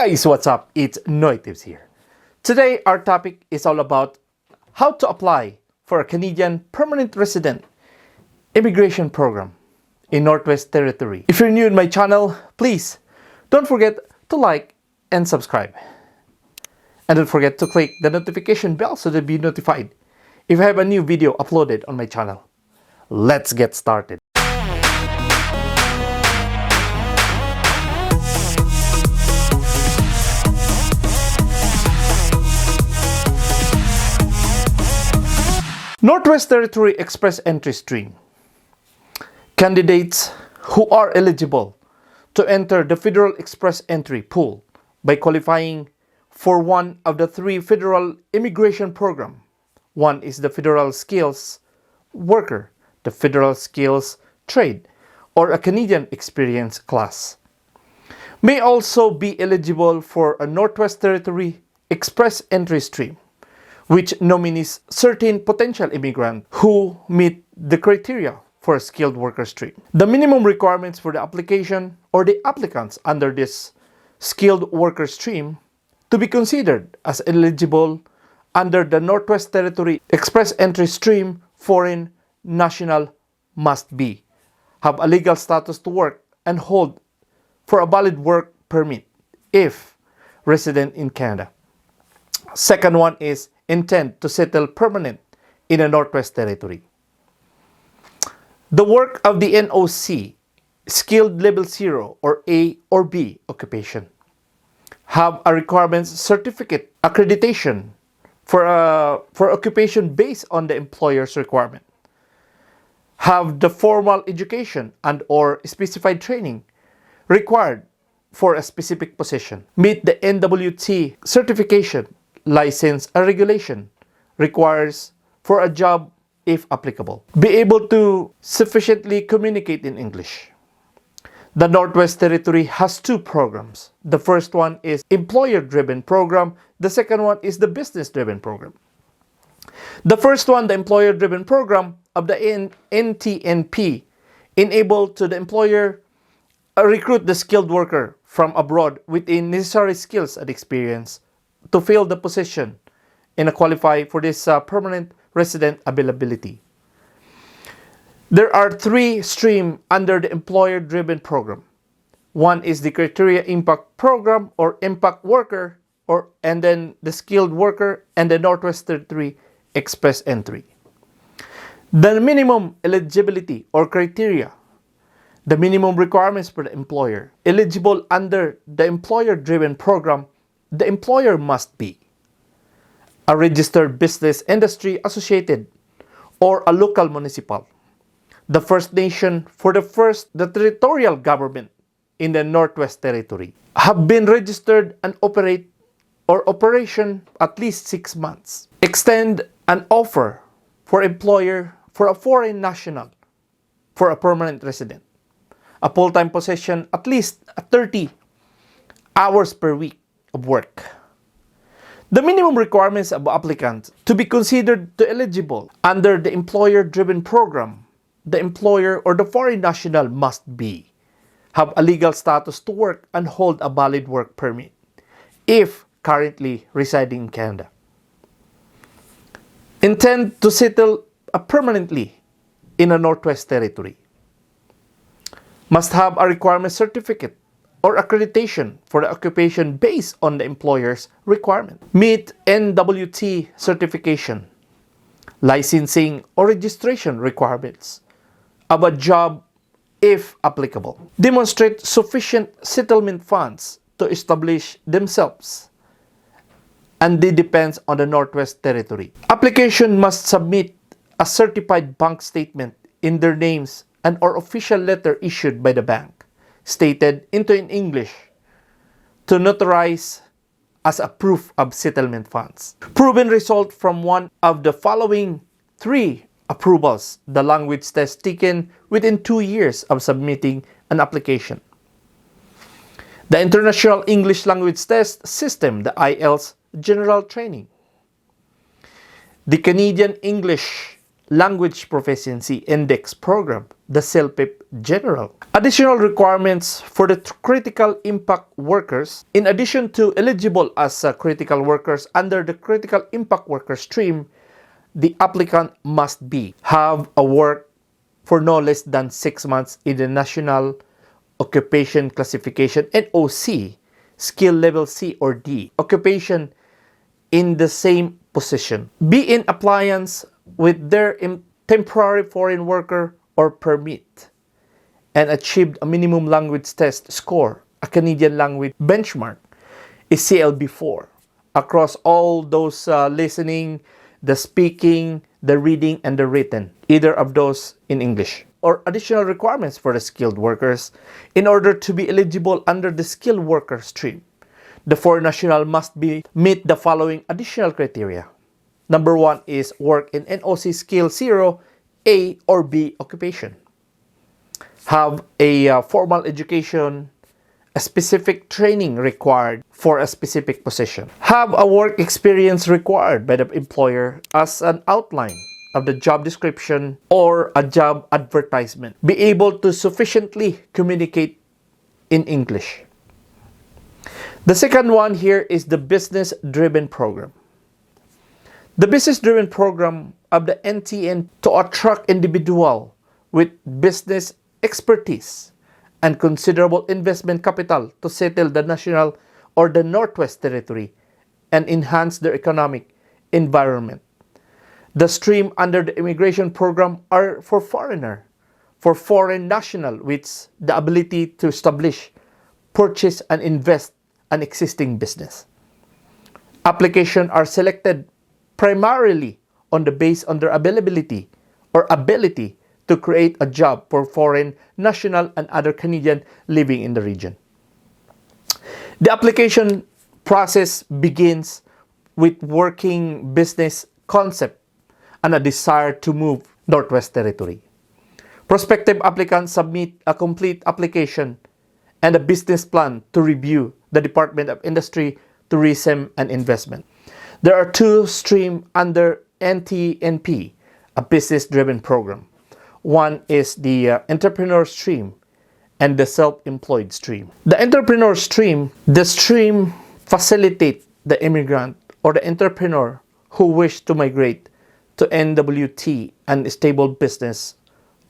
Guys, what's up? It's NoyTebs here. Today, our topic is all about how to apply for a Canadian permanent resident immigration program in Northwest Territory. If you're new in my channel, please don't forget to like and subscribe. And don't forget to click the notification bell so that you'll be notified if I have a new video uploaded on my channel. Let's get started. Northwest Territory Express Entry Stream. Candidates who are eligible to enter the Federal Express Entry pool by qualifying for one of the three federal immigration programs. One is the Federal Skills Worker, the Federal Skills Trade, or a Canadian Experience class. May also be eligible for a Northwest Territory Express Entry Stream, which nominees certain potential immigrants who meet the criteria for a skilled worker stream. The minimum requirements for the application or the applicants under this skilled worker stream to be considered as eligible under the Northwest Territory Express Entry Stream foreign national must be have a legal status to work and hold for a valid work permit if resident in Canada. Second one is intend to settle permanent in the Northwest Territory. The work of the NOC Skill Level 0 or A or B occupation. Have a requirements certificate accreditation for occupation based on the employer's requirement. Have the formal education and or specified training required for a specific position. Meet the Nwt certification, license and regulation requires for a job if applicable. Be able to sufficiently communicate in English. The Northwest Territory has two programs. The first one is employer-driven program. The second one is the business-driven program. The first one, the employer-driven program of the NTNP, enable to the employer recruit the skilled worker from abroad with the necessary skills and experience to fill the position and qualify for this permanent resident availability. There are three streams under the employer-driven program. One is the Criteria Impact Program or Impact Worker, and then the Skilled Worker and the Northwest Territory Express Entry. The minimum eligibility or criteria. The minimum requirements for the employer. Eligible under the employer-driven program, the employer must be a registered business industry associated or a local municipal, the First Nation for the territorial government in the Northwest Territory, have been registered and operation at least 6 months. Extend an offer for employer for a foreign national for a permanent resident. A full-time position at least 30 hours per week of work. The minimum requirements of applicants to be considered to eligible under the employer-driven program, the employer or the foreign national must be have a legal status to work and hold a valid work permit if currently residing in Canada. Intend to settle permanently in a Northwest Territory. Must have a requirement certificate or accreditation for the occupation based on the employer's requirement. Meet NWT certification, licensing or registration requirements of a job if applicable. Demonstrate sufficient settlement funds to establish themselves, and they depends on the Northwest Territory. Application must submit a certified bank statement in their names and or official letter issued by the bank stated in English to notarize as a proof of settlement funds. Proven result from one of the following three approvals, the language test taken within 2 years of submitting an application. The International English Language Test System, the IELTS General Training. The Canadian English Language Proficiency Index Program, the CELPIP General. Additional requirements for the critical impact workers. In addition to eligible as critical workers under the critical impact worker stream, the applicant must have a work for no less than 6 months in the National Occupation Classification NOC Skill Level C or D occupation in the same position, be in appliance with their temporary foreign worker or permit, and achieved a minimum language test score, a Canadian language benchmark, is CLB4 across all those listening, the speaking, the reading, and the written, either of those in English. Or additional requirements for the skilled workers. In order to be eligible under the skilled worker stream, the foreign national must meet the following additional criteria. Number 1 is work in NOC Skill 0, A or B occupation. Have a formal education, a specific training required for a specific position. Have a work experience required by the employer as an outline of the job description or a job advertisement. Be able to sufficiently communicate in English. The second one here is the business-driven program. The business-driven program of the NTN to attract individuals with business expertise and considerable investment capital to settle the national or the Northwest Territory and enhance their economic environment. The stream under the immigration program are for foreign national with the ability to establish, purchase, and invest an existing business. Applications are selected primarily on the base on their availability or ability to create a job for foreign national and other Canadian living in the region. The application process begins with working business concept and a desire to move Northwest Territory. Prospective applicants submit a complete application and a business plan to review the Department of Industry, Tourism, and Investment. There are 2 streams under NTNP, a business-driven program. One is the entrepreneur stream and the self-employed stream. The entrepreneur stream, the stream facilitates the immigrant or the entrepreneur who wish to migrate to NWT and stable business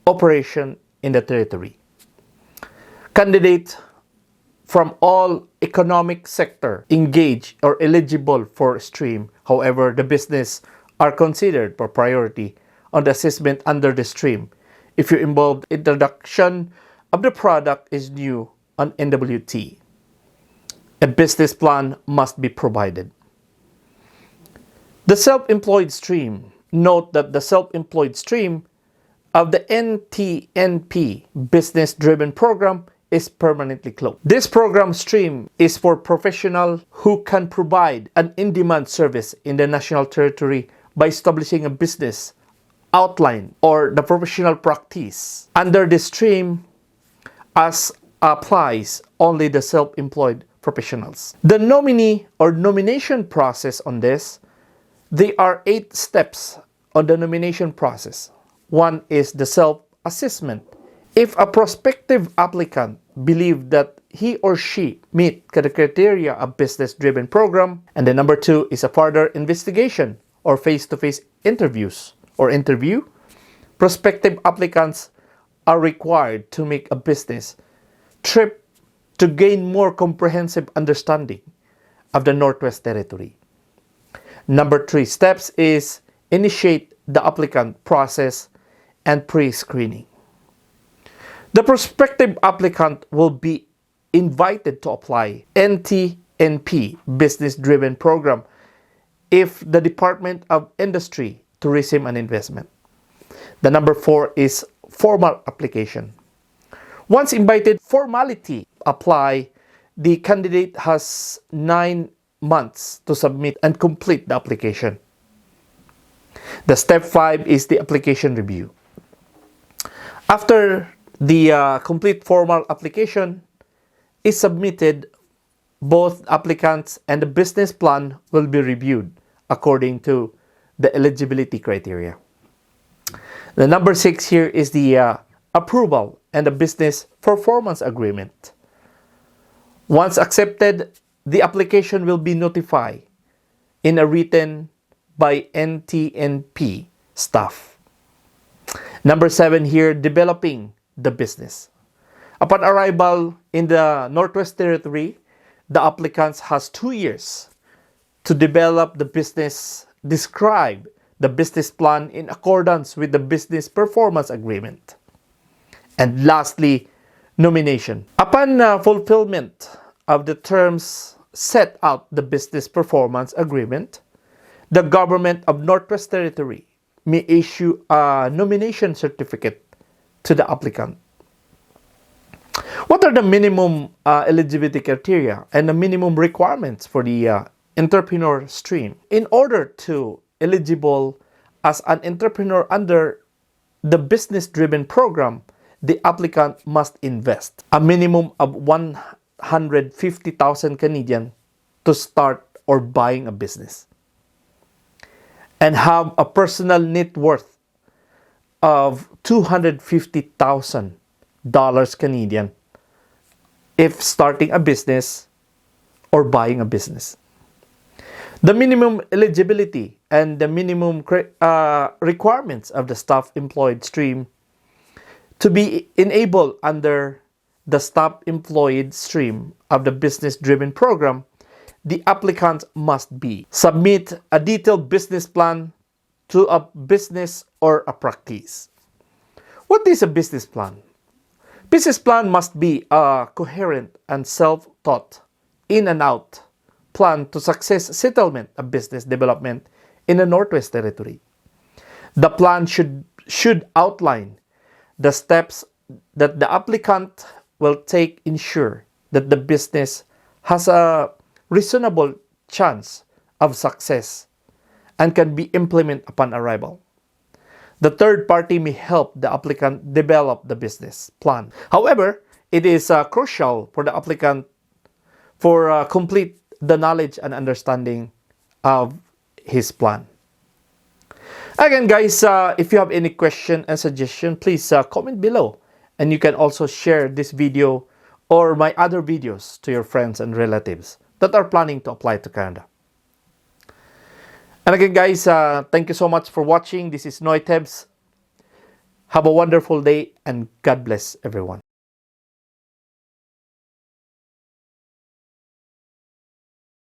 operation in the territory. Candidates from all economic sector engaged or eligible for stream. However, the business are considered for priority on the assessment under the stream if you involved introduction of the product is new on NWT. A business plan must be provided. The self-employed stream. Note that the self-employed stream of the NTNP business-driven program is permanently closed. This program stream is for professionals who can provide an in-demand service in the national territory by establishing a business outline or the professional practice. Under the stream, as applies only the self-employed professionals. The nominee or nomination process on this, there are 8 steps on the nomination process. One is the self-assessment. If a prospective applicant believes that he or she meet the criteria of business-driven program, and the number 2 is a further investigation or face-to-face interviews or interview. Prospective applicants are required to make a business trip to gain more comprehensive understanding of the Northwest Territory. Number 3 steps is initiate the applicant process and pre-screening. The prospective applicant will be invited to apply NTNP business-driven program if the Department of Industry, Tourism, and Investment. The number 4 is formal application. Once invited, formality apply. The candidate has 9 months to submit and complete the application. The step 5 is the application review. After the complete formal application is submitted, both applicants and the business plan will be reviewed according to the eligibility criteria. The number 6 here is the approval and the business performance agreement. Once accepted, the application will be notified in a written by NTNP staff. Number 7 here, developing the business. Upon arrival in the Northwest Territory, the applicant has 2 years to develop the business, describe the business plan in accordance with the business performance agreement. And lastly, nomination. Upon fulfillment of the terms set out the business performance agreement, the government of Northwest Territory may issue a nomination certificate to the applicant. What are the minimum eligibility criteria and the minimum requirements for the entrepreneur stream? In order to eligible as an entrepreneur under the business-driven program, the applicant must invest a minimum of 150,000 Canadian to start or buying a business, and have a personal net worth of $250,000 Canadian if starting a business or buying a business. The minimum eligibility and the minimum requirements of the staff employed stream to be enabled under the staff employed stream of the business-driven program, the applicant must be submit a detailed business plan to a business or a practice. What is a business plan? Business plan must be a coherent and self-taught, in and out plan to success settlement of business development in the Northwest Territory. The plan should outline the steps that the applicant will take ensure that the business has a reasonable chance of success and can be implemented upon arrival. The third party may help the applicant develop the business plan. However, it is crucial for the applicant for complete the knowledge and understanding of his plan. Again, guys, if you have any question and suggestion, please comment below. And you can also share this video or my other videos to your friends and relatives that are planning to apply to Canada. And again, guys, thank you so much for watching. This is NoyTebs. Have a wonderful day and God bless everyone.